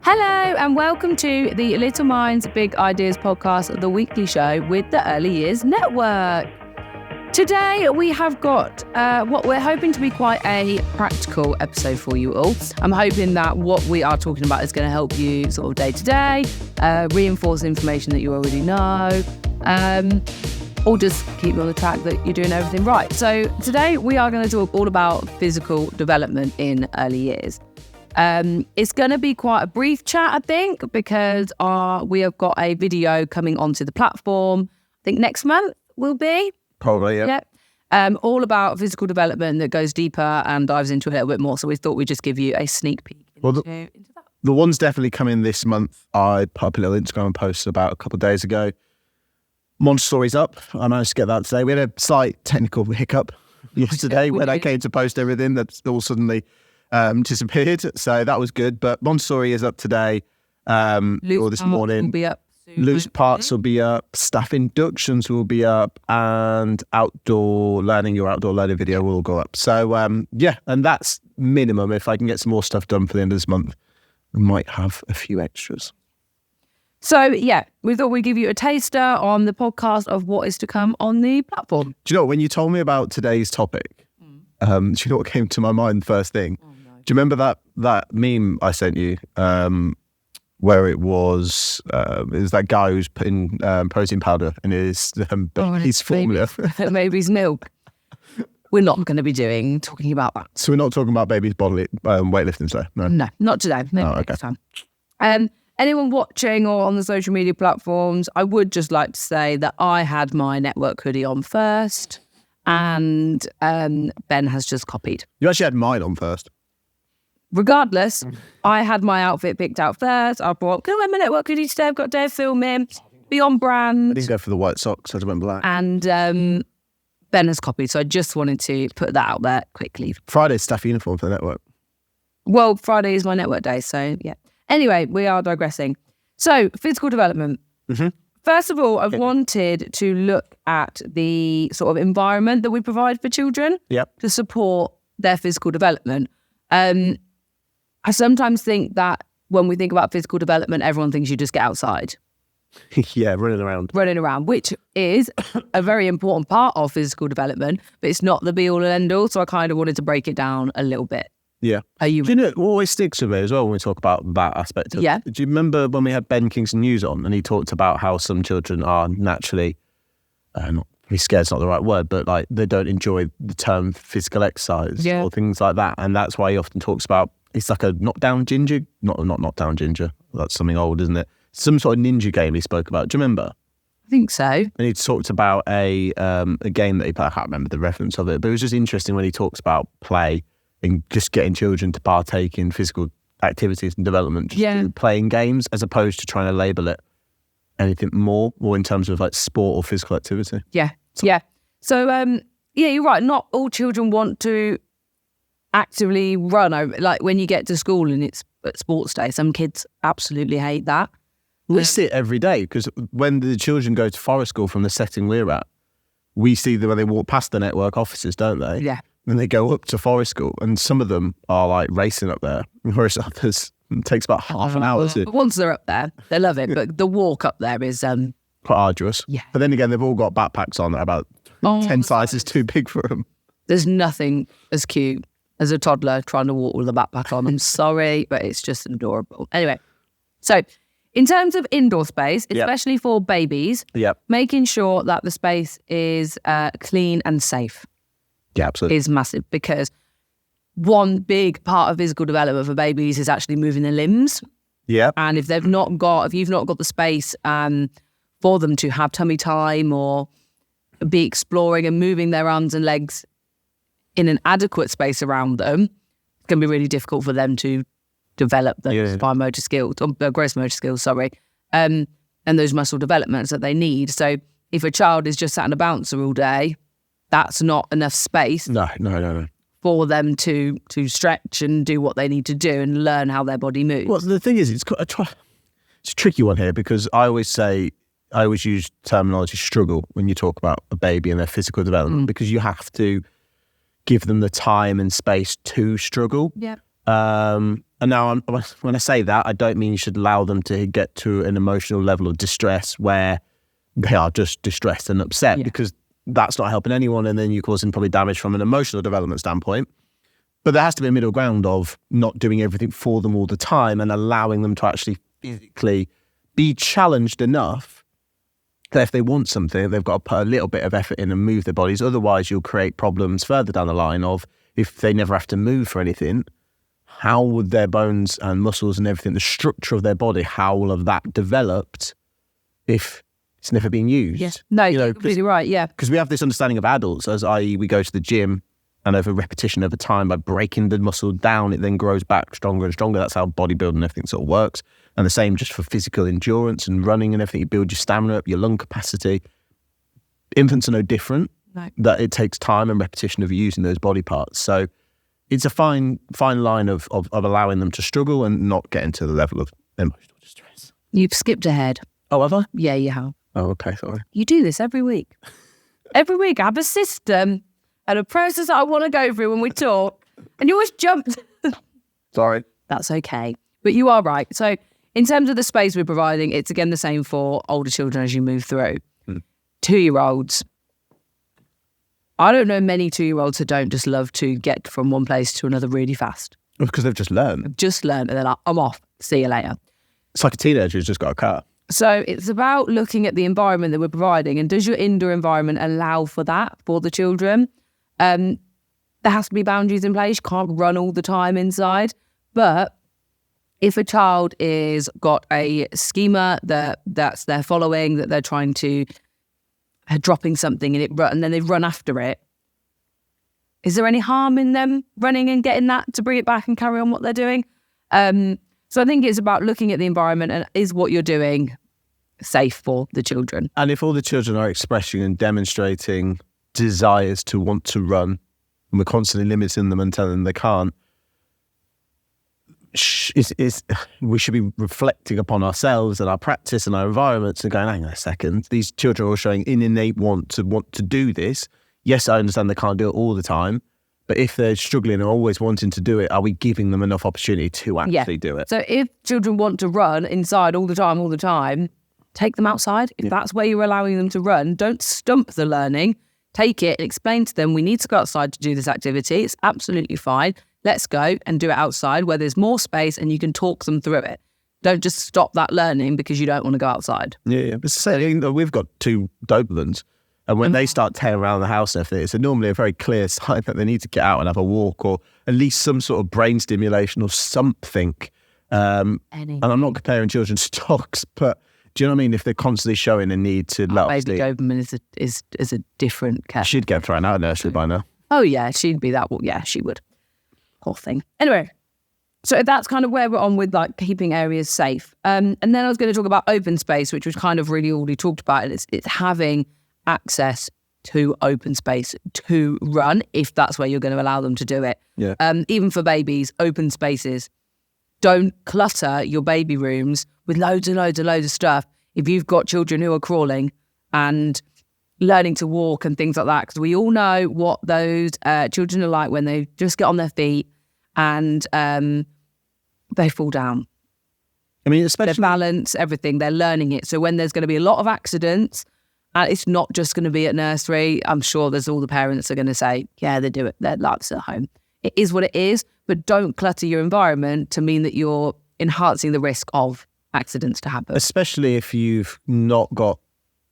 Hello and welcome to the Little Minds Big Ideas podcast, the weekly show with the Early Years Network. Today we have got what we're hoping to be quite a practical episode for you all. I'm hoping that what we are talking about is going to help you sort of day to day, reinforce information that you already know, or just keep you on the track that you're doing everything right. So today we are going to talk all about physical development in early years. It's going to be quite a brief chat, I think, because we have got a video coming onto the platform. I think next month will be. Probably, yeah. Yep. All about physical development that goes deeper and dives into it a little bit more. So we thought we'd just give you a sneak peek into that. The one's definitely coming this month. I put up a little Instagram post about a couple of days ago. Montessori's up. I managed to get that today. We had a slight technical hiccup yesterday when I came to post everything. That's all suddenly disappeared. So that was good. But Montessori is up today or this morning. Will be up soon, Loose parts will be up. Staff inductions will be up. And your outdoor learning video will go up. So, and that's minimum. If I can get some more stuff done for the end of this month, we might have a few extras. So, we thought we'd give you a taster on the podcast of what is to come on the platform. Do you know, when you told me about today's topic, do you know what came to my mind first thing? Oh, no. Do you remember that meme I sent you where it was that guy who's putting protein powder in his formula? Baby's milk. We're not going to be talking about that. So we're not talking about baby's bodily weightlifting today? No, not today. Maybe next time. Anyone watching or on the social media platforms, I would just like to say that I had my network hoodie on first and Ben has just copied. You actually had mine on first. Regardless, I had my outfit picked out first. I brought, can I wear my network hoodie today? I've got Dave filming, be on brand. I didn't go for the white socks, I just went black. And Ben has copied, so I just wanted to put that out there quickly. Friday's staff uniform for the network. Well, Friday is my network day, so yeah. Anyway, we are digressing. So, physical development. Mm-hmm. First of all, I've wanted to look at the sort of environment that we provide for children to support their physical development. I sometimes think that when we think about physical development, everyone thinks you just get outside. Yeah, running around, which is a very important part of physical development, but it's not the be-all and end-all, so I kind of wanted to break it down a little bit. Yeah. Do you know what always sticks with me as well when we talk about that aspect of it? Do you remember when we had Ben Kingston News on and he talked about how some children are naturally, not scared's not the right word, but like they don't enjoy the term physical exercise or things like that. And that's why he often talks about, it's like a knockdown ginger, not knockdown ginger. That's something old, isn't it? Some sort of ninja game he spoke about. Do you remember? I think so. And he talked about a game that he played. I can't remember the reference of it, but it was just interesting when he talks about play and just getting children to partake in physical activities and development, just through playing games, as opposed to trying to label it anything more in terms of like sport or physical activity. Yeah. So, you're right. Not all children want to actively run. Like when you get to school and it's sports day, some kids absolutely hate that. We see it every day because when the children go to forest school from the setting we're at, we see them when they walk past the network offices, don't they? Yeah. And they go up to forest school and some of them are like racing up there, whereas others it takes about half an hour to... Once they're up there, they love it, but the walk up there is... quite arduous. Yeah. But then again, they've all got backpacks on that are about 10 sizes too big for them. There's nothing as cute as a toddler trying to walk with a backpack on. I'm sorry, but it's just adorable. Anyway, so in terms of indoor space, especially for babies, making sure that the space is clean and safe is massive, because one big part of physical development for babies is actually moving their limbs. Yeah. And if you've not got the space for them to have tummy time or be exploring and moving their arms and legs in an adequate space around them, it's going to be really difficult for them to develop those fine motor skills, or gross motor skills, and those muscle developments that they need. So if a child is just sat in a bouncer all day, that's not enough space No. for them to stretch and do what they need to do and learn how their body moves. Well, the thing is, it's a tricky one here, because I always use terminology struggle when you talk about a baby and their physical development, because you have to give them the time and space to struggle. Yeah. And now, when I say that, I don't mean you should allow them to get to an emotional level of distress where they are just distressed and upset, because that's not helping anyone. And then you're causing probably damage from an emotional development standpoint. But there has to be a middle ground of not doing everything for them all the time and allowing them to actually physically be challenged enough that if they want something, they've got to put a little bit of effort in and move their bodies. Otherwise, you'll create problems further down the line of, if they never have to move for anything, how would their bones and muscles and everything, the structure of their body, how will have that developed if it's never been used? Yes. No, you're completely right, yeah. Because we have this understanding of adults as, i.e. we go to the gym and over repetition over time, by breaking the muscle down, it then grows back stronger and stronger. That's how bodybuilding and everything sort of works. And the same just for physical endurance and running and everything. You build your stamina up, your lung capacity. Infants are no different. No. That it takes time and repetition of using those body parts. So it's a fine line of allowing them to struggle and not getting to the level of emotional distress. You've skipped ahead. Oh, have I? Yeah, you have. Oh, okay, sorry. You do this every week. Every week I have a system and a process that I want to go through when we talk, and you always jump. Sorry. That's okay. But you are right. So in terms of the space we're providing, it's again the same for older children as you move through. 2-year-olds. I don't know many 2-year-olds who don't just love to get from one place to another really fast. Because they've just learned. And they're like, I'm off. See you later. It's like a teenager who's just got a car. So it's about looking at the environment that we're providing, and does your indoor environment allow for that for the children? There has to be boundaries in place. You can't run all the time inside. But if a child is got a schema that's they're following, that they're trying to dropping something and then they run after it, is there any harm in them running and getting that to bring it back and carry on what they're doing? So I think it's about looking at the environment and is what you're doing safe for the children? And if all the children are expressing and demonstrating desires to want to run, and we're constantly limiting them and telling them they can't, we should be reflecting upon ourselves and our practice and our environments and going, hang on a second, these children are all showing an innate want to do this. Yes, I understand they can't do it all the time, but if they're struggling and always wanting to do it, are we giving them enough opportunity to actually do it? So if children want to run inside all the time, take them outside. If that's where you're allowing them to run, don't stump the learning. Take it and explain to them, we need to go outside to do this activity. It's absolutely fine. Let's go and do it outside where there's more space and you can talk them through it. Don't just stop that learning because you don't want to go outside. Yeah. But we've got 2 Dobermans, and when they start tearing around the house and everything, it's normally a very clear sign that they need to get out and have a walk, or at least some sort of brain stimulation or something. And I'm not comparing children to dogs, but do you know what I mean? If they're constantly showing a need to let us Baby Doberman is a different cat. She'd get thrown out of nursery by now. Oh yeah, she'd be that. Yeah, she would. Whole thing. Anyway, so that's kind of where we're on with like keeping areas safe. And then I was going to talk about open space, which was kind of really already talked about. And it's having access to open space to run if that's where you're going to allow them to do it. Yeah. Even for babies, open spaces. Don't clutter your baby rooms with loads and loads and loads of stuff. If you've got children who are crawling and learning to walk and things like that, because we all know what those children are like when they just get on their feet and they fall down. I mean, especially their balance, everything, they're learning it. So when there's going to be a lot of accidents, and it's not just going to be at nursery, I'm sure there's all the parents are going to say, yeah, they do it. Their life's at home. It is what it is, but don't clutter your environment to mean that you're enhancing the risk of accidents to happen. Especially if you've not got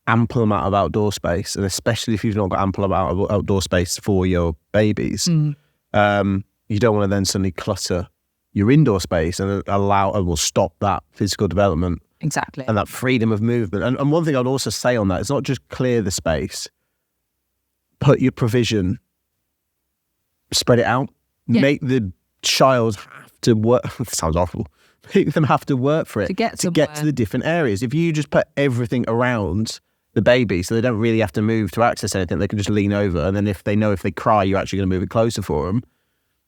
ample amount of outdoor space, and especially if you've not got ample amount of outdoor space for your babies, you don't want to then suddenly clutter your indoor space and will stop that physical development. Exactly. And that freedom of movement. And one thing I'd also say on that is not just clear the space, put your provision, spread it out, make the child have to work. That sounds awful. Make them have to work for it to get to the different areas. If you just put everything around the baby so they don't really have to move to access anything, they can just lean over. And then if they cry, you're actually going to move it closer for them.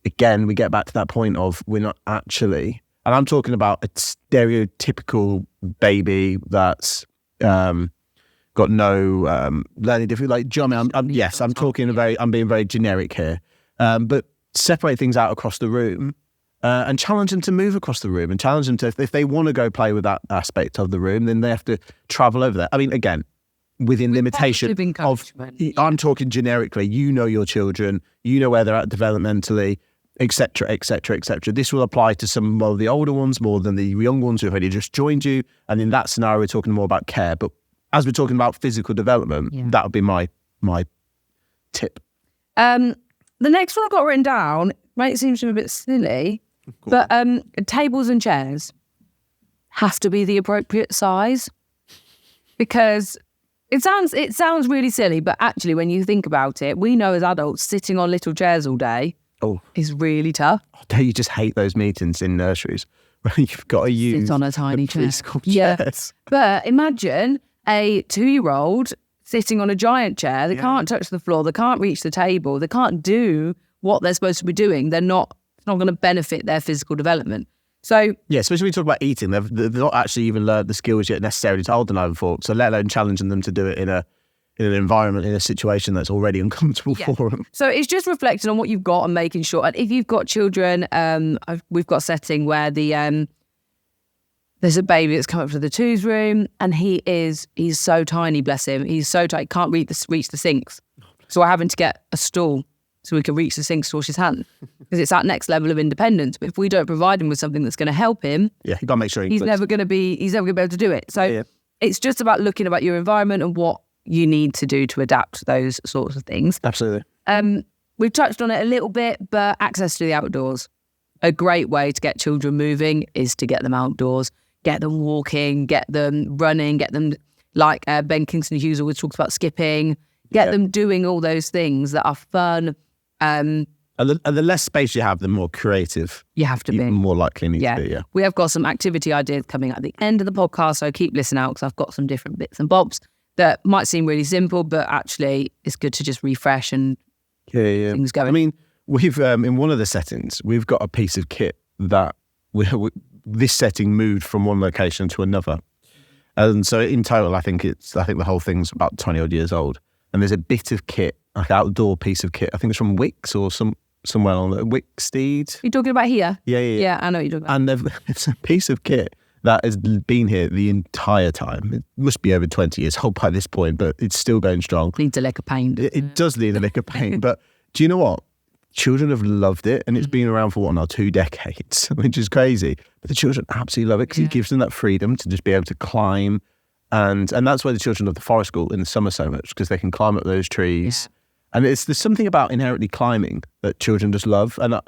Again, we get back to that point of we're not actually, and I'm talking about a stereotypical baby that's got no learning difficulty. Like, do you know what I mean? I'm being very generic here. But separate things out across the room. and challenge them to move across the room and challenge them to, if they want to go play with that aspect of the room, then they have to travel over there. I mean, again, within limitation of, I'm talking generically, you know your children, you know where they're at developmentally, etc., etc., etc. This will apply to some of the older ones more than the young ones who have only just joined you. And in that scenario, we're talking more about care. But as we're talking about physical development, that would be my tip. The next one I've got written down might seem to be a bit silly, but tables and chairs have to be the appropriate size, because it sounds really silly, but actually when you think about it, we know as adults sitting on little chairs all day is really tough. Don't you just hate those meetings in nurseries where you've got to sit on a tiny chair? Chairs. But imagine a 2-year-old sitting on a giant chair. They can't touch the floor. They can't reach the table. They can't do what they're supposed to be doing. It's not going to benefit their physical development. So especially when we talk about eating, they've not actually even learned the skills yet necessarily to hold the knife and fork. So let alone challenging them to do it in an environment, in a situation that's already uncomfortable for them. So it's just reflecting on what you've got and making sure. And if you've got children, we've got a setting where there's a baby that's come up to the twos room, and he's so tiny, bless him. He's so tight, can't reach the sinks. So we're having to get a stool so we can reach the sinks to wash his hands, because it's that next level of independence. But if we don't provide him with something that's going to help him, you've got to make sure he's never going to be able to do it. So it's just about looking about your environment and what you need to do to adapt to those sorts of things. Absolutely. We've touched on it a little bit, but access to the outdoors. A great way to get children moving is to get them outdoors, get them walking, get them running, get them, like Ben Kingston Hughes always talks about, skipping, get them doing all those things that are fun. And the less space you have, the more creative you have to be. More likely you need to be, We have got some activity ideas coming at the end of the podcast, so keep listening out, because I've got some different bits and bobs that might seem really simple, but actually it's good to just refresh and things going. I mean, we've in one of the settings, we've got a piece of kit that this setting moved from one location to another. And so in total, I think the whole thing's about 20 odd years old. And there's a bit of kit, like outdoor piece of kit. I think it's from Wicks or somewhere on the Wicksteed. You're talking about here? Yeah, I know what you're talking about. And it's a piece of kit that has been here the entire time. It must be over 20 years old by this point, but it's still going strong. Needs a lick of paint. It does need a lick of paint. But do you know what? Children have loved it, and it's been around for 2 decades, which is crazy. But the children absolutely love it, because it gives them that freedom to just be able to climb. And that's why the children love the forest school in the summer so much, because they can climb up those trees. And there's something about inherently climbing that children just love. And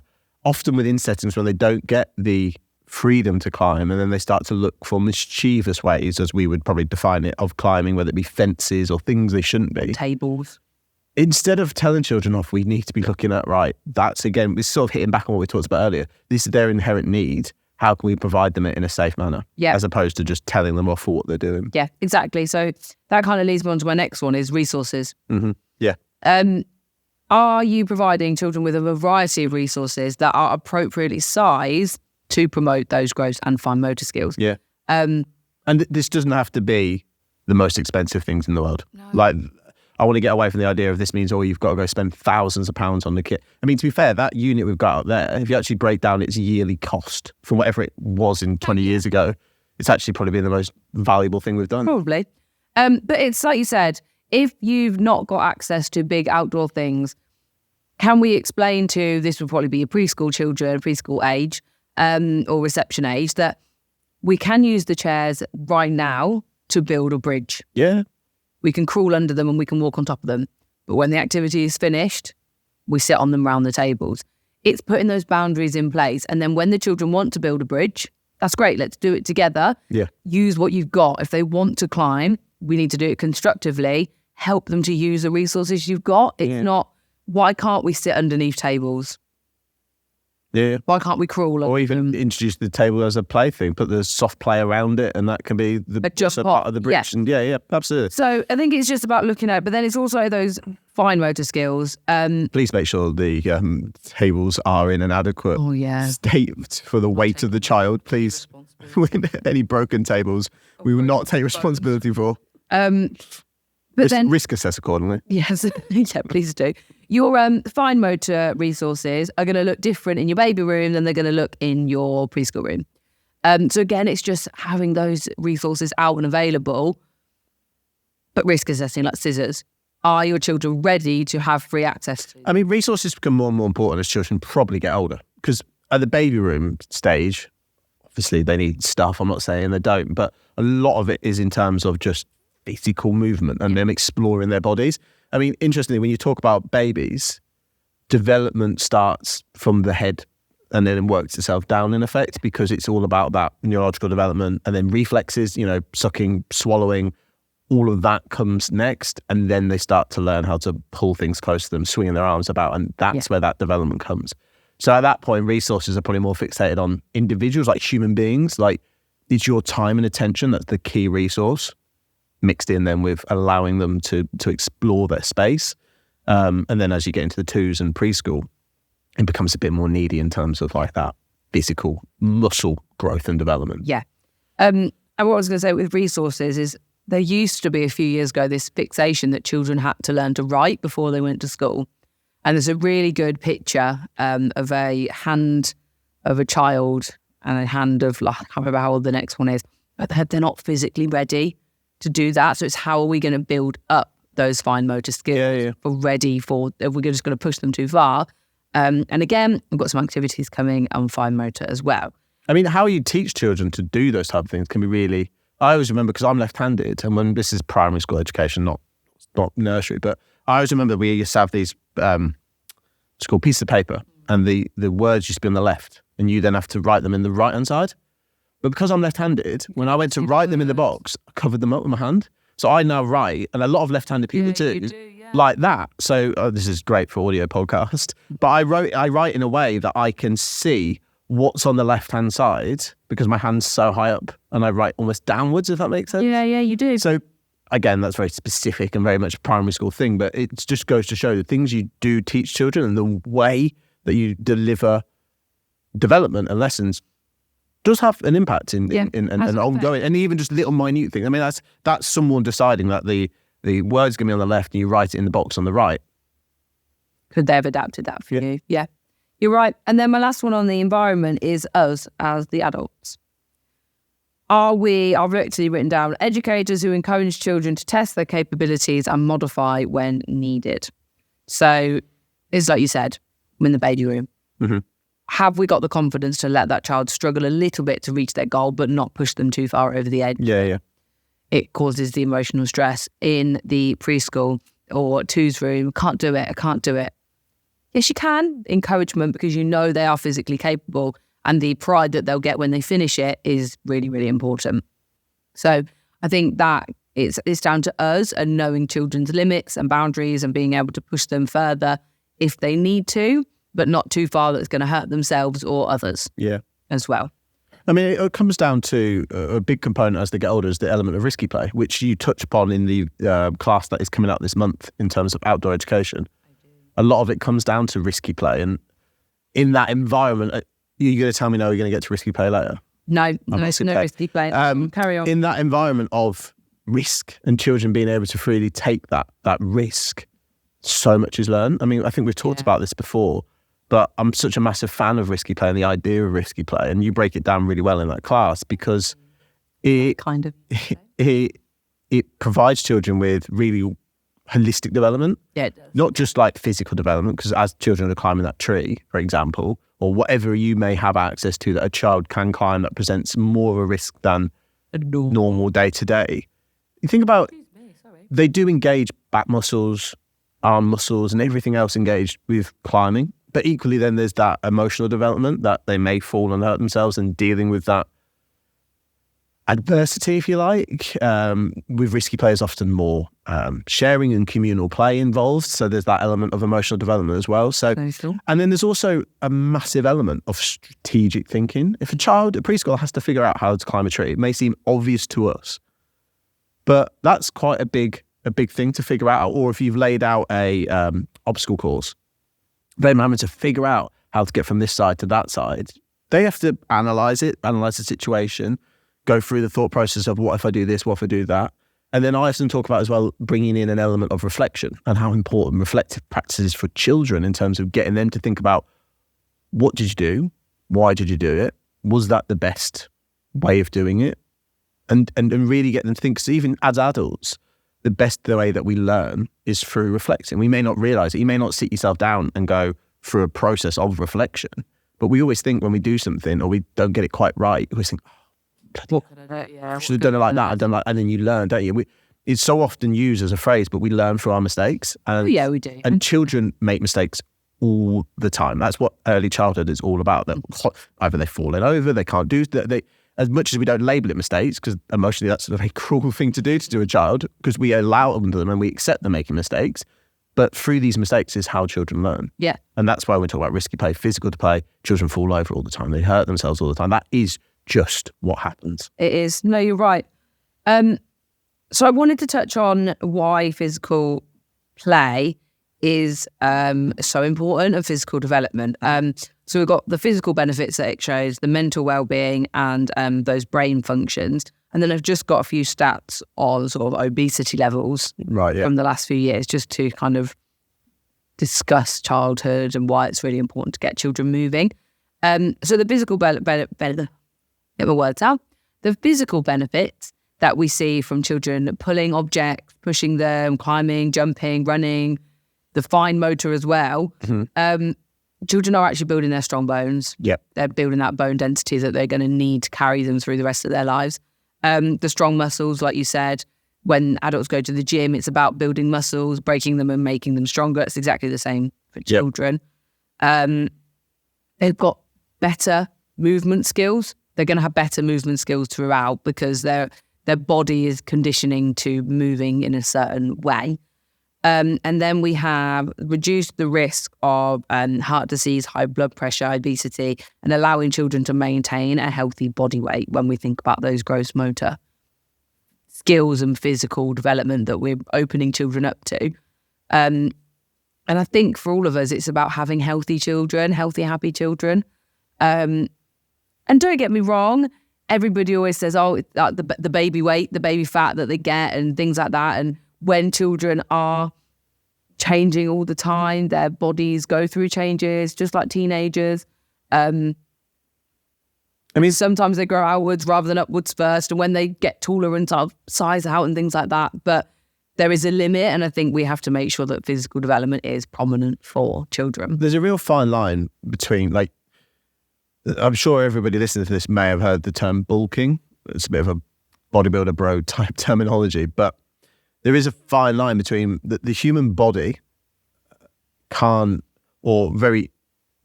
often within settings when they don't get the freedom to climb, and then they start to look for mischievous ways, as we would probably define it, of climbing, whether it be fences or things they shouldn't be. Tables. Instead of telling children off, we need to be looking at, that's again, we're sort of hitting back on what we talked about earlier. This is their inherent need. How can we provide them it in a safe manner? As opposed to just telling them off for what they're doing. Yeah, exactly. So that kind of leads me on to my next one, is resources. Mm-hmm. Yeah. Are you providing children with a variety of resources that are appropriately sized to promote those gross and fine motor skills? Yeah. And this doesn't have to be the most expensive things in the world. No. Like, I want to get away from the idea of this means, you've got to go spend thousands of pounds on the kit. I mean, to be fair, that unit we've got up there, if you actually break down its yearly cost from whatever it was in 20 years ago, it's actually probably been the most valuable thing we've done. Probably. But it's like you said, if you've not got access to big outdoor things, can we explain to, this would probably be your preschool children, preschool age, or reception age, that we can use the chairs right now to build a bridge? Yeah. We can crawl under them and we can walk on top of them. But when the activity is finished, we sit on them round the tables. It's putting those boundaries in place. And then when the children want to build a bridge, that's great. Let's do it together. Yeah. Use what you've got. If they want to climb, we need to do it constructively. Help them to use the resources you've got. It's not, why can't we sit underneath tables? Yeah. Why can't we crawl? Or even introduce the table as a plaything, put the soft play around it, and that can be the part of the bridge. Yeah. And yeah, absolutely. So I think it's just about looking at, but then it's also those fine motor skills. Please make sure the tables are in an adequate state for the weight of the child. Please, any broken tables, we will not take responsibility for. But then risk assess accordingly. Yes, yeah, please do. Your fine motor resources are going to look different in your baby room than they're going to look in your preschool room. So again, it's just having those resources out and available, but risk assessing, like scissors. Are your children ready to have free access to? I mean, resources become more and more important as children probably get older, because at the baby room stage, obviously they need stuff. I'm not saying they don't, but a lot of it is in terms of just physical movement and them exploring their bodies. I mean, interestingly, when you talk about babies, development starts from the head and then it works itself down in effect, because it's all about that neurological development, and then reflexes, sucking, swallowing, all of that comes next. And then they start to learn how to pull things close to them, swinging their arms about. And that's where that development comes. So at that point, resources are probably more fixated on individuals, like human beings. Like, it's your time and attention that's the key resource, mixed in then with allowing them to explore their space. And then as you get into the twos and preschool, it becomes a bit more needy in terms of like that physical muscle growth and development. Yeah. And what I was going to say with resources is there used to be a few years ago this fixation that children had to learn to write before they went to school. And there's a really good picture of a hand of a child and a hand of, like, I can't remember how old the next one is, but they're not physically ready to do that. So it's how are we going to build up those fine motor skills ready for, if we're just going to push them too far. And again, we've got some activities coming on fine motor as well. I mean, how you teach children to do those type of things can be really, I always remember, because I'm left-handed, and when this is primary school education, not nursery, but I always remember we used to have these, it's called pieces of paper, and the words used to be on the left, and you then have to write them in the right-hand side. But because I'm left-handed, when I went to write them in the box, I covered them up with my hand. So I now write, and a lot of left-handed people do like that. So this is great for audio podcast. But I write in a way that I can see what's on the left-hand side, because my hand's so high up, and I write almost downwards, if that makes sense. Yeah, you do. So again, that's very specific and very much a primary school thing, but it just goes to show the things you do teach children and the way that you deliver development and lessons does have an impact in ongoing, and even just little minute things. I mean, that's someone deciding that the word's going to be on the left and you write it in the box on the right. Could they have adapted that for you? Yeah, you're right. And then my last one on the environment is us as the adults. I've actually written down educators who encourage children to test their capabilities and modify when needed. So it's like you said, I'm in the baby room. Mm-hmm. Have we got the confidence to let that child struggle a little bit to reach their goal, but not push them too far over the edge? Yeah. It causes the emotional stress in the preschool or twos room. I can't do it. Yes, you can. Encouragement, because you know they are physically capable, and the pride that they'll get when they finish it is really, really important. So I think that it's down to us and knowing children's limits and boundaries and being able to push them further if they need to, but not too far that's going to hurt themselves or others as well. I mean, it comes down to a big component as they get older is the element of risky play, which you touch upon in the class that is coming out this month in terms of outdoor education. A lot of it comes down to risky play. And in that environment, you're going to tell me, no, you're going to get to risky play later? No risky play. Carry on. In that environment of risk and children being able to freely take that risk, so much is learned. I mean, I think we've talked about this before, but I'm such a massive fan of risky play and the idea of risky play. And you break it down really well in that class, because it provides children with really holistic development. Yeah, it does. Not just like physical development, because as children are climbing that tree, for example, or whatever you may have access to that a child can climb that presents more of a risk than a normal day to day. You think about, they do engage back muscles, arm muscles, and everything else engaged with climbing. But equally then there's that emotional development that they may fall and hurt themselves, and dealing with that adversity, if you like. With risky play is often more sharing and communal play involved. So there's that element of emotional development as well. So, and then there's also a massive element of strategic thinking. If a child at preschool has to figure out how to climb a tree, it may seem obvious to us, but that's quite a big thing to figure out. Or if you've laid out a obstacle course, them having to figure out how to get from this side to that side, they have to analyze the situation, go through the thought process of what if I do this, what if I do that, And then I often talk about as well, bringing in an element of reflection and how important reflective practice is for children in terms of getting them to think about, what did you do? Why did you do it? Was that the best way of doing it? And really get them to think, because even as adults, the best way that we learn is through reflecting. We may not realize it. You may not sit yourself down and go through a process of reflection, but we always think when we do something or we don't get it quite right, we always think, I should have done it like that. And then you learn, don't you? It's so often used as a phrase, but we learn through our mistakes. And, we do. And children make mistakes all the time. That's what early childhood is all about. Either they're falling over, they can't do that. As much as we don't label it mistakes, because emotionally that's a very cruel thing to do to a child, because we allow them and we accept them making mistakes. But through these mistakes is how children learn. Yeah. And that's why we talk about risky play, physical play. Children fall over all the time. They hurt themselves all the time. That is just what happens. It is. No, you're right. So I wanted to touch on why physical play is so important of physical development. So we've got the physical benefits that it shows, the mental well-being and those brain functions. And then I've just got a few stats on sort of obesity levels from the last few years, just to kind of discuss childhood and why it's really important to get children moving. So the physical get my words out. The physical benefits that we see from children pulling objects, pushing them, climbing, jumping, running, the fine motor as well. Mm-hmm. Children are actually building their strong bones. Yep. They're building that bone density that they're going to need to carry them through the rest of their lives. The strong muscles, like you said, when adults go to the gym, it's about building muscles, breaking them and making them stronger. It's exactly the same for children. They've got better movement skills. They're going to have better movement skills throughout because their body is conditioning to moving in a certain way. And then we have reduced the risk of heart disease, high blood pressure, obesity, and allowing children to maintain a healthy body weight when we think about those gross motor skills and physical development that we're opening children up to. And I think for all of us, it's about having healthy children, healthy, happy children. And don't get me wrong, everybody always says, the baby weight, the baby fat that they get and things like that. And when children are changing all the time, their bodies go through changes, just like teenagers. I mean, sometimes they grow outwards rather than upwards first, and when they get taller and sort of size out and things like that. But there is a limit, and I think we have to make sure that physical development is prominent for children. There's a real fine line between, like, I'm sure everybody listening to this may have heard the term bulking. It's a bit of a bodybuilder bro type terminology, but there is a fine line between the human body can't, or very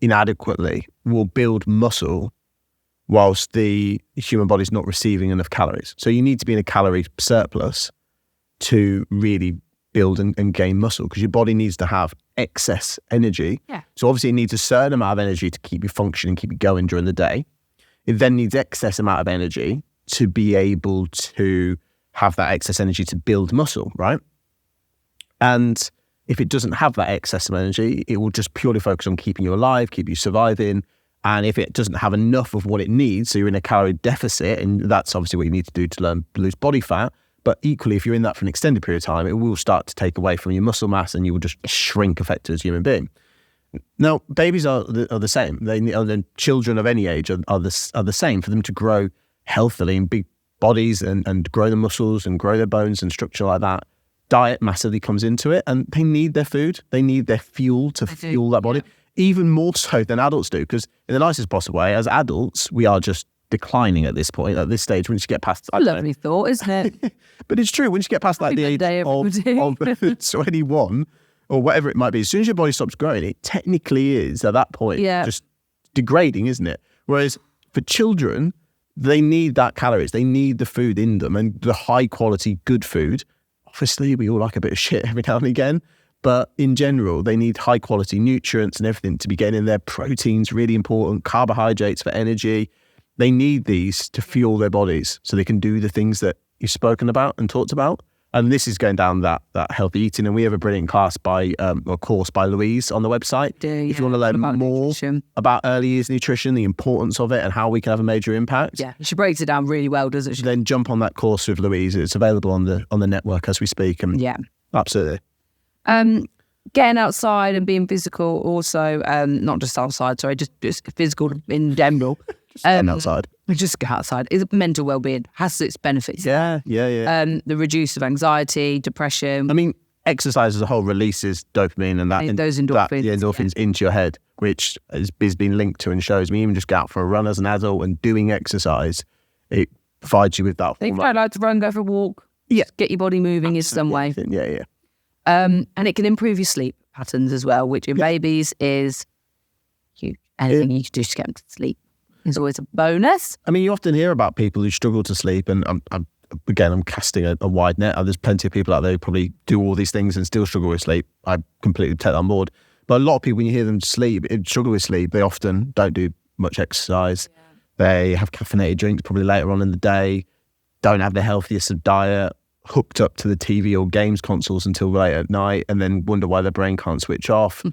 inadequately, will build muscle whilst the human body is not receiving enough calories. So you need to be in a calorie surplus to really build and gain muscle, because your body needs to have excess energy. Yeah. So obviously it needs a certain amount of energy to keep you functioning, keep you going during the day. It then needs excess amount of energy to be able to have that excess energy to build muscle, right? And if it doesn't have that excess of energy, it will just purely focus on keeping you alive, keep you surviving. And if it doesn't have enough of what it needs, so you're in a calorie deficit, and that's obviously what you need to do to learn to lose body fat. But equally, if you're in that for an extended period of time, it will start to take away from your muscle mass and you will just shrink effectively as a human being. Now, babies are the same. The children of any age are the same. For them to grow healthily in big bodies and grow the muscles and grow their bones and structure like that, diet massively comes into it, and they need their food. They need their fuel to fuel that body, even more so than adults do, because in the nicest possible way, as adults, we are just declining at this point, at this stage, once you get past... A lovely thought, isn't it? But it's true, once you get past like the age of 21 or whatever it might be, as soon as your body stops growing, it technically is at that point just degrading, isn't it? Whereas for children, they need that calories, they need the food in them, and the high quality good food. Obviously, we all like a bit of shit every now and again, but in general, they need high quality nutrients and everything to be getting in there. Proteins, really important, carbohydrates for energy. They need these to fuel their bodies so they can do the things that you've spoken about and talked about. And this is going down that healthy eating. And we have a brilliant course by Louise on the website. If you want to learn more about early years nutrition, the importance of it and how we can have a major impact. Yeah, she breaks it down really well, doesn't she? Then jump on that course with Louise. It's available on the network as we speak. And yeah, absolutely. Getting outside and being physical also, not just outside, sorry, just physical in general. Getting outside. Just go outside. It's mental well-being, has its benefits. Yeah. The reduce of anxiety, depression. I mean, exercise as a whole releases dopamine and those endorphins. The endorphins into your head, which has been linked to and shows me even just go out for a run as an adult and doing exercise, it provides you with that. If you don't like to run, go for a walk. Yeah. Just get your body moving in some way. Yeah. And it can improve your sleep patterns as well, which in babies is huge. Anything you can do to get them to sleep is always a bonus. I mean, you often hear about people who struggle to sleep, and I'm casting a wide net. There's plenty of people out there who probably do all these things and still struggle with sleep. I completely take that on board. But a lot of people, when you hear them struggle with sleep, they often don't do much exercise. Yeah. They have caffeinated drinks probably later on in the day, don't have the healthiest of diet, hooked up to the TV or games consoles until late at night, and then wonder why their brain can't switch off,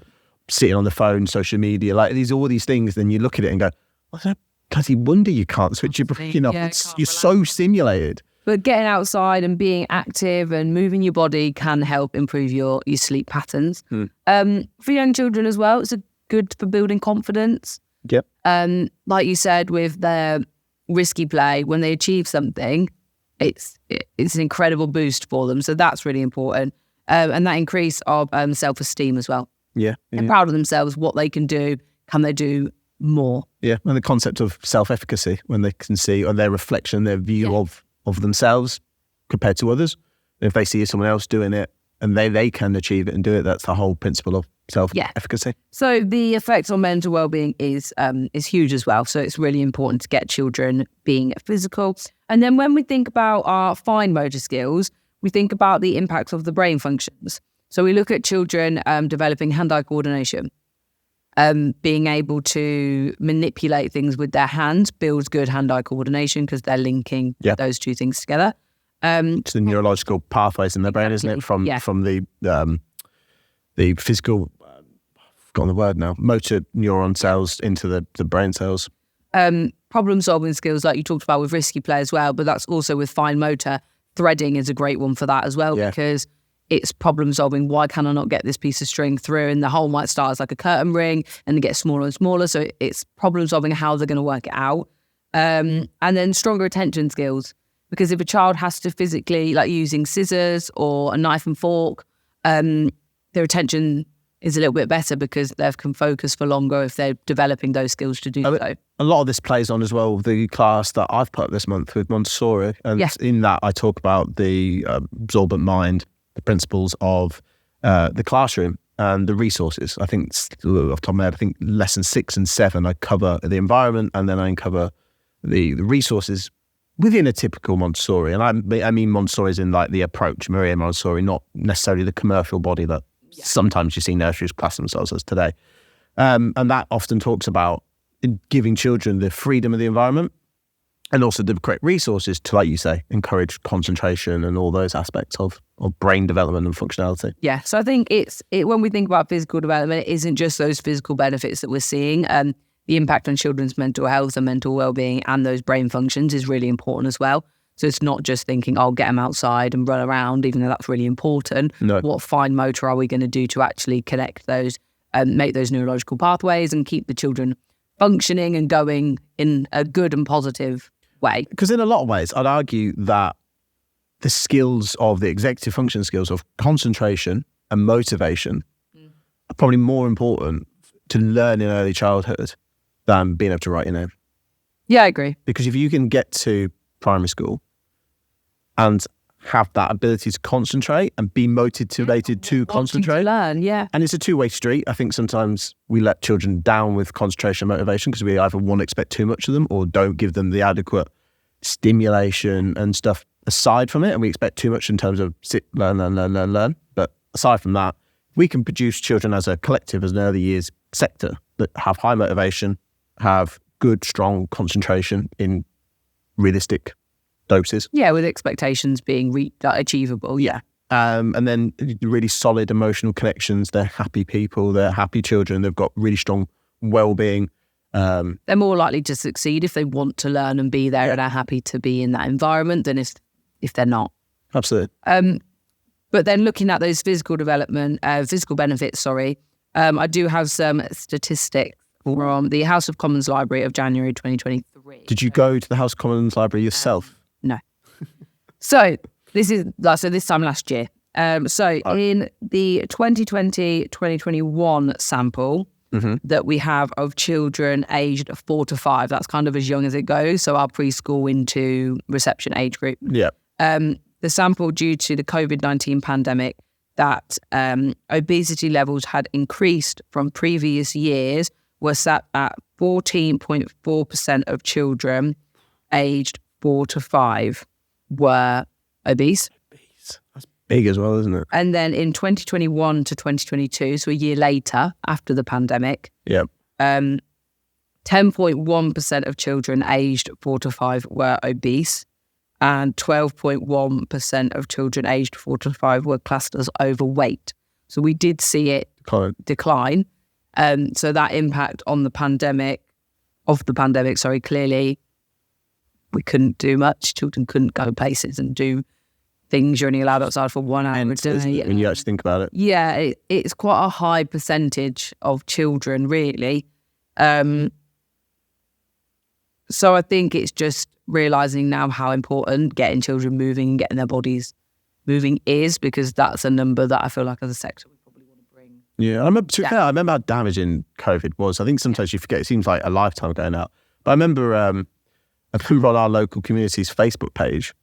sitting on the phone, social media, like all these things. Then you look at it and go, well, no bloody wonder you can't switch your brain off. You're so stimulated. But getting outside and being active and moving your body can help improve your sleep patterns. For young children as well, it's good for building confidence. Yep. Like you said, with their risky play, when they achieve something, it's an incredible boost for them. So that's really important. And that increase of self-esteem as well. Yeah. They're proud of themselves, what they can do. Can they do more? Yeah. And the concept of self-efficacy, when they can see on their reflection, their view of themselves compared to others. If they see someone else doing it and they can achieve it and do it, that's the whole principle of self-efficacy. So the effect on mental well-being is huge as well. So it's really important to get children being physical. And then when we think about our fine motor skills, we think about the impact of the brain functions. So we look at children developing hand-eye coordination. Being able to manipulate things with their hands builds good hand-eye coordination because they're linking those two things together. It's the neurological pathways in the brain, isn't it? From the physical, I've forgotten the word now, motor neuron cells into the brain cells. Problem-solving skills, like you talked about with risky play as well, but that's also with fine motor. Threading is a great one for that as well because it's problem solving. Why can I not get this piece of string through? And the hole might start as like a curtain ring and it gets smaller and smaller. So it's problem solving how they're going to work it out. And then stronger attention skills, because if a child has to physically, like using scissors or a knife and fork, their attention is a little bit better because they can focus for longer if they're developing those skills to do so. A lot of this plays on as well the class that I've put up this month with Montessori. And in that I talk about the absorbent mind, the principles of the classroom and the resources. I think, off the top of my head, I think lessons 6 and 7, I cover the environment and then I cover the resources within a typical Montessori. And I mean Montessori's in like the approach, Maria Montessori, not necessarily the commercial body that sometimes you see nurseries class themselves as today. And that often talks about giving children the freedom of the environment and also the correct resources to, like you say, encourage concentration and all those aspects of brain development and functionality. Yeah, so I think when we think about physical development, it isn't just those physical benefits that we're seeing. The impact on children's mental health and mental well-being and those brain functions is really important as well. So it's not just thinking, I'll get them outside and run around, even though that's really important. No. What fine motor are we going to do to actually connect those and make those neurological pathways and keep the children functioning and going in a good and positive way? Because in a lot of ways, I'd argue that the skills of the executive function skills of concentration and motivation are probably more important to learn in early childhood than being able to write your name. Yeah, I agree. Because if you can get to primary school and have that ability to concentrate and be motivated to concentrate. Learn, And it's a two-way street. I think sometimes we let children down with concentration and motivation because we either want to expect too much of them or don't give them the adequate stimulation and stuff aside from it. And we expect too much in terms of sit, learn. But aside from that, we can produce children as a collective, as an early years sector that have high motivation, have good, strong concentration in realistic doses. Yeah, with expectations being achievable. Yeah. And then really solid emotional connections. They're happy people. They're happy children. They've got really strong well-being. They're more likely to succeed if they want to learn and be there and are happy to be in that environment than if they're not. Absolutely. But then looking at those physical benefits, I do have some statistics from the House of Commons Library of January 2023. Did you go to the House of Commons Library yourself? No. So this time last year. In the 2020-2021 sample that we have of children aged 4 to 5, that's kind of as young as it goes. So our preschool into reception age group. Yeah. The sample due to the COVID-19 pandemic, that obesity levels had increased from previous years, were sat at 14.4% of children aged 4 to 5 were obese. That's big as well, isn't it? And then in 2021 to 2022, so a year later after the pandemic, 10.1% of children aged 4 to 5 were obese, and 12.1% of children aged 4 to 5 were classed as overweight. So we did see it decline. So that impact on the pandemic, clearly we couldn't do much. Children couldn't go places and do things you're only allowed outside for 1 hour a day. When you actually think about it. Yeah, it's quite a high percentage of children, really. So I think it's just realising now how important getting children moving and getting their bodies moving is, because that's a number that I feel like as a sector we probably want to bring. Yeah, I remember how damaging COVID was. I think sometimes you forget, it seems like a lifetime ago now. But I remember on our local community's Facebook page,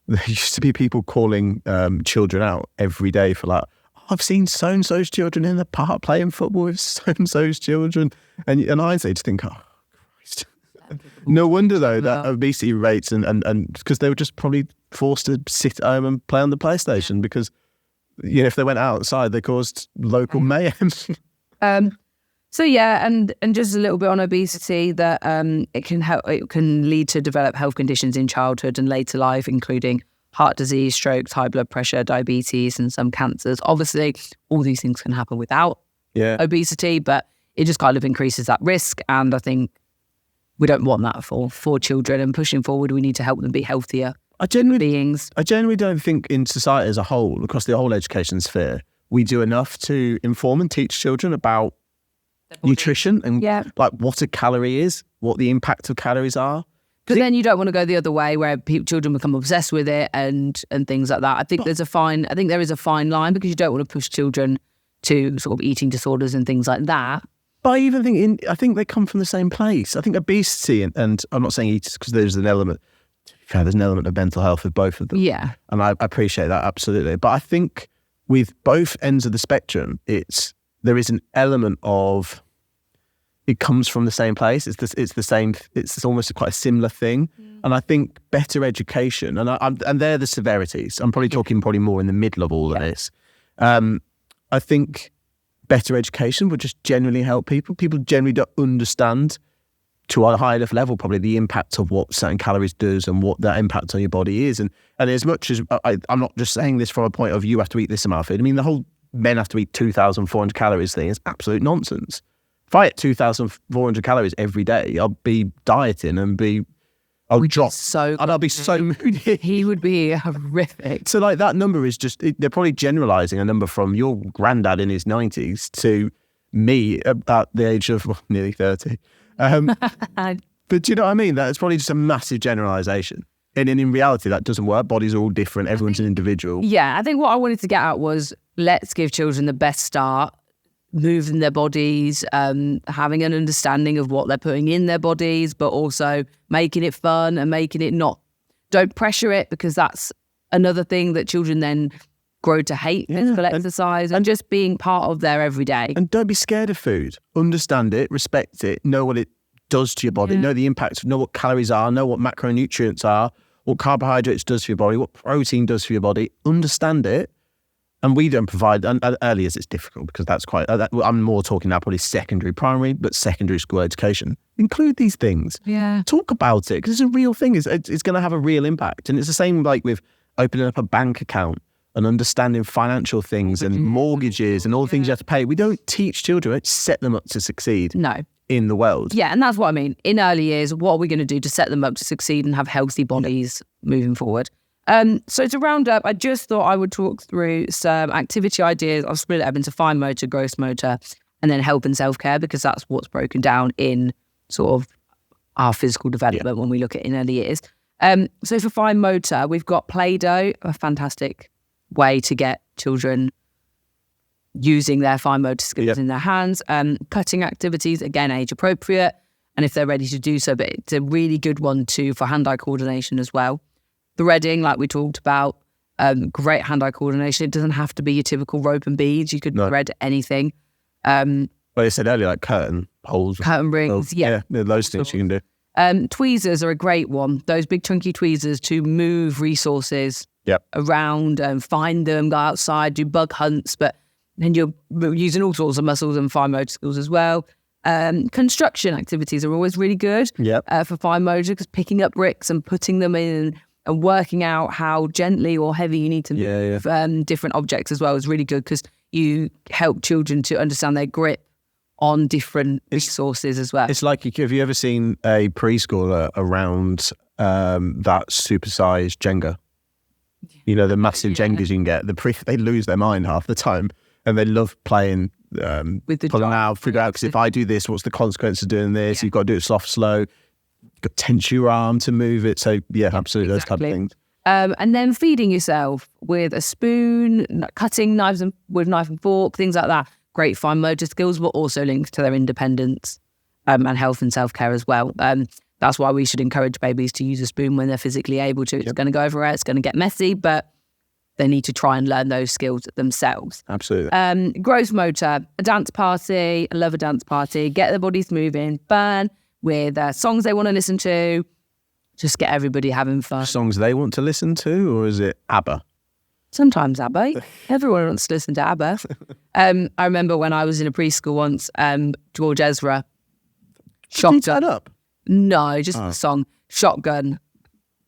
there used to be people calling children out every day for like, I've seen so-and-so's children in the park playing football with so-and-so's children. And I say to think, oh, Christ. No wonder, though, that obesity rates and because they were just probably forced to sit at home and play on the PlayStation because, if they went outside, they caused local mayhem. So yeah, and just a little bit on obesity, that it can lead to develop health conditions in childhood and later life, including heart disease, strokes, high blood pressure, diabetes, and some cancers. Obviously, all these things can happen without obesity, but it just kind of increases that risk. And I think we don't want that for children. And pushing forward, we need to help them be healthier beings. I generally don't think in society as a whole, across the whole education sphere, we do enough to inform and teach children about nutrition and like what a calorie is, what the impact of calories are. But then you don't want to go the other way where children become obsessed with it and things like that. I think there is a fine line, because you don't want to push children to sort of eating disorders and things like that. But I even think they come from the same place. I think obesity and I'm not saying eaters, because there's an element of mental health with both of them. Yeah. And I appreciate that, absolutely. But I think with both ends of the spectrum, there is an element of, it comes from the same place. It's the same. It's almost quite a similar thing. And I think better education, and they're the severities. I'm probably talking more in the middle of all of this. I think better education would just generally help people. People generally don't understand to a high enough level probably the impact of what certain calories does and what that impact on your body is. And as much as I'm not just saying this from a point of you have to eat this amount of food. I mean, the whole men have to eat 2,400 calories thing is absolute nonsense. If I ate 2,400 calories every day, I'll be dieting and I'll drop. I'll be so moody. He would be horrific. So like that number is just, they're probably generalising a number from your granddad in his 90s to me at the age of nearly 30. But do you know what I mean? That's probably just a massive generalisation. And in reality, that doesn't work. Bodies are all different. Everyone's an individual. Yeah, I think what I wanted to get at was, let's give children the best start, moving their bodies, having an understanding of what they're putting in their bodies, but also making it fun and making it don't pressure it, because that's another thing that children then grow to hate physical exercise and just being part of their everyday. And don't be scared of food. Understand it, respect it, know what it does to your body, know the impact, know what calories are, know what macronutrients are, what carbohydrates does for your body, what protein does for your body. Understand it And we don't provide, and early as it's difficult because that's quite, I'm more talking now probably secondary, primary, but secondary school education. Include these things. Yeah. Talk about it because it's a real thing. It's going to have a real impact. And it's the same like with opening up a bank account and understanding financial things and mortgages and all the things you have to pay. We don't teach children, we set them up to succeed in the world. Yeah, and that's what I mean. In early years, what are we going to do to set them up to succeed and have healthy bodies moving forward? So to round up, I just thought I would talk through some activity ideas. I'll split it up into fine motor, gross motor, and then health and self-care, because that's what's broken down in sort of our physical development when we look at in early years. So for fine motor, we've got Play-Doh, a fantastic way to get children using their fine motor skills in their hands. Cutting activities, again, age appropriate, and if they're ready to do so, but it's a really good one too for hand-eye coordination as well. Threading, like we talked about, great hand-eye coordination. It doesn't have to be your typical rope and beads. You could thread anything. Well, you said earlier, like curtain holes. Curtain rings, those things you can do. Tweezers are a great one. Those big chunky tweezers to move resources around and find them, go outside, do bug hunts, but then you're using all sorts of muscles and fine motor skills as well. Construction activities are always really good for fine motor, because picking up bricks and putting them in and working out how gently or heavy you need to move different objects as well is really good, because you help children to understand their grip on different resources as well. It's like, have you ever seen a preschooler around that supersized Jenga? You know, the massive Jengas you can get. They lose their mind half the time, and they love playing with the pulling out, figure out, because if I do this, what's the consequence of doing this? You've got to do it soft, slow. You've got to tense your arm to move it. So absolutely, those type of things. And then feeding yourself with a spoon, cutting knives with knife and fork, things like that. Great fine motor skills, but also linked to their independence and health and self-care as well. That's why we should encourage babies to use a spoon when they're physically able to. It's going to go everywhere. It's going to get messy, but they need to try and learn those skills themselves. Absolutely. Gross motor, a dance party. I love a dance party. Get their bodies moving, fun, with songs they want to listen to. Just get everybody having fun. Songs they want to listen to, or is it ABBA? Sometimes ABBA. Everyone wants to listen to ABBA. I remember when I was in a preschool once, George Ezra. Did you turn up? No, just the song, Shotgun.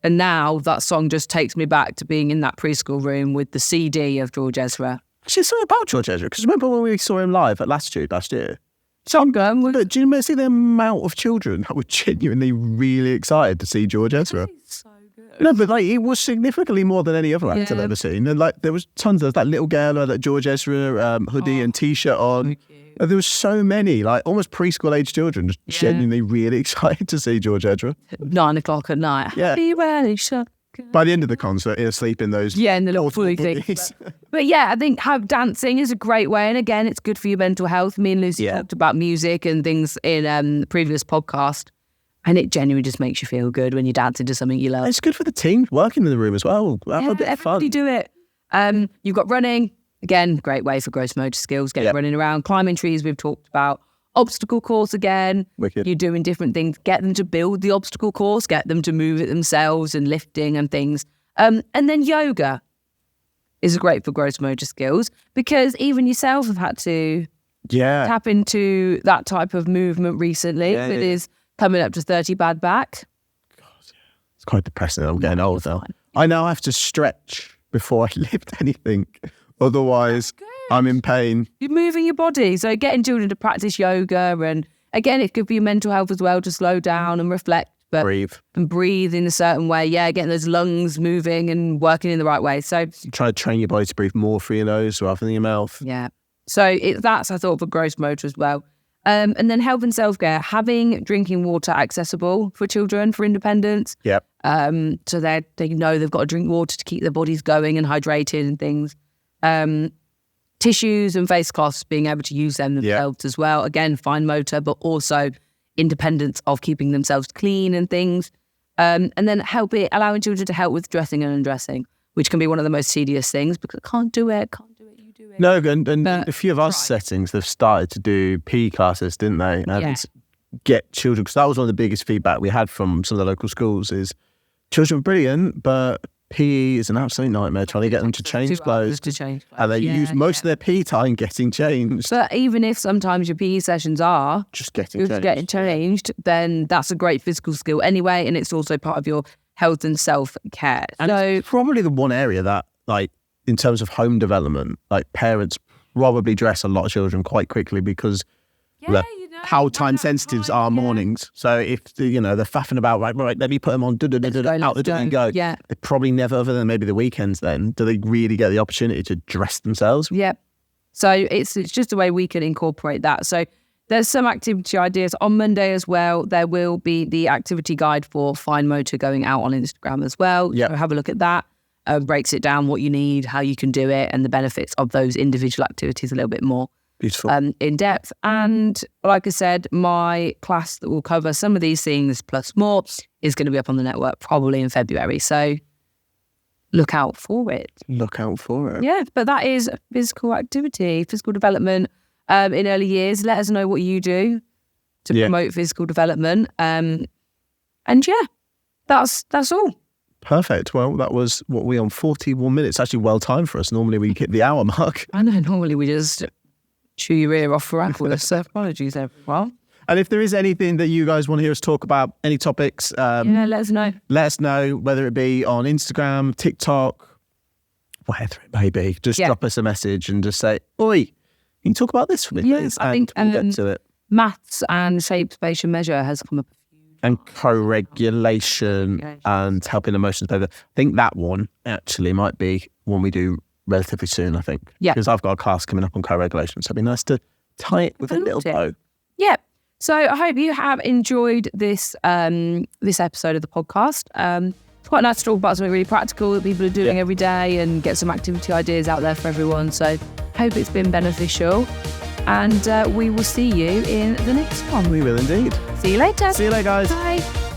And now that song just takes me back to being in that preschool room with the CD of George Ezra. Actually, something about George Ezra, because remember when we saw him live at Latitude last year? Shotgun. But do you see the amount of children that were genuinely really excited to see George Ezra? So good. No, but like, it was significantly more than any other actor I've ever seen. And like, there was tons of that little girl with that George Ezra hoodie and T-shirt on. There was so many, like almost preschool age children, just genuinely really excited to see George Ezra. 9 o'clock at night. Yeah. Happy wedding shotgun. By the end of the concert, he'll sleep in those. Yeah, in the little fully things. But I think dancing is a great way. And again, it's good for your mental health. Me and Lucy talked about music and things in the previous podcast. And it genuinely just makes you feel good when you're dancing to something you love. It's good for the team working in the room as well. Have a bit of fun. Everybody do it. You've got running. Again, great way for gross motor skills. Get running around. Climbing trees, we've talked about. Obstacle course again. Wicked. You're doing different things. Get them to build the obstacle course. Get them to move it themselves and lifting and things. And then yoga is great for gross motor skills, because even yourself have had to tap into that type of movement recently. It is coming up to 30 bad back. God, it's quite depressing. I'm getting old now. I now have to stretch before I lift anything. Otherwise, I'm in pain. You're moving your body. So getting children to practice yoga, and again, it could be your mental health as well, to slow down and reflect. But breathe in a certain way. Getting those lungs moving and working in the right way. So try to train your body to breathe more through your nose rather than your mouth. Yeah. So that's, I thought, for gross motor as well. And then health and self-care, having drinking water accessible for children for independence. Yep. So they know they've got to drink water to keep their bodies going and hydrated and things. Tissues and face cloths, being able to use them themselves as well. Again, fine motor, but also independence of keeping themselves clean and things. And then allowing children to help with dressing and undressing, which can be one of the most tedious things, because I can't do it, you do it. No, and a few of our settings, they've started to do PE classes, didn't they? And get children, because that was one of the biggest feedback we had from some of the local schools, is children are brilliant, but PE is an absolute nightmare trying to get them to change clothes. And they use most of their PE time getting changed. But even if sometimes your PE sessions are just getting changed, then that's a great physical skill anyway. And it's also part of your health and self-care. And it's probably the one area that, like, in terms of home development, like, parents probably dress a lot of children quite quickly because how time sensitives are mornings. So if they're faffing about, right, let me put them on, out the door and go. Yeah. They probably never, other than maybe the weekends then, do they really get the opportunity to dress themselves. Yeah. So it's just a way we can incorporate that. So there's some activity ideas on Monday as well. There will be the activity guide for fine motor going out on Instagram as well. Yeah. So have a look at that. Breaks it down, what you need, how you can do it, and the benefits of those individual activities a little bit more. Beautiful. In depth. And like I said, my class that will cover some of these things plus more is going to be up on the network probably in February. So look out for it. Yeah, but that is physical activity, physical development in early years. Let us know what you do to promote physical development. And that's all. Perfect. Well, that was what we on 41 minutes. Actually well timed for us. Normally we hit the hour mark. I know, normally we just chew your ear off for hours. So apologies, everyone. And if there is anything that you guys want to hear us talk about, any topics, let us know. Let us know, whether it be on Instagram, TikTok, whatever it may be. Just drop us a message and just say, "Oi, can you talk about this for me, please?" I think we'll get to it. Maths and shape, spatial measure has come up. And co-regulation and helping emotions better. I think that one actually might be one we do relatively soon, I think. Yeah. Because I've got a class coming up on co-regulation, so it'd be nice to tie it with a little bow. Yeah. So I hope you have enjoyed this this episode of the podcast. It's quite nice to talk about something really practical that people are doing every day and get some activity ideas out there for everyone. So hope it's been beneficial. And we will see you in the next one. We will indeed. See you later. See you later, guys. Bye.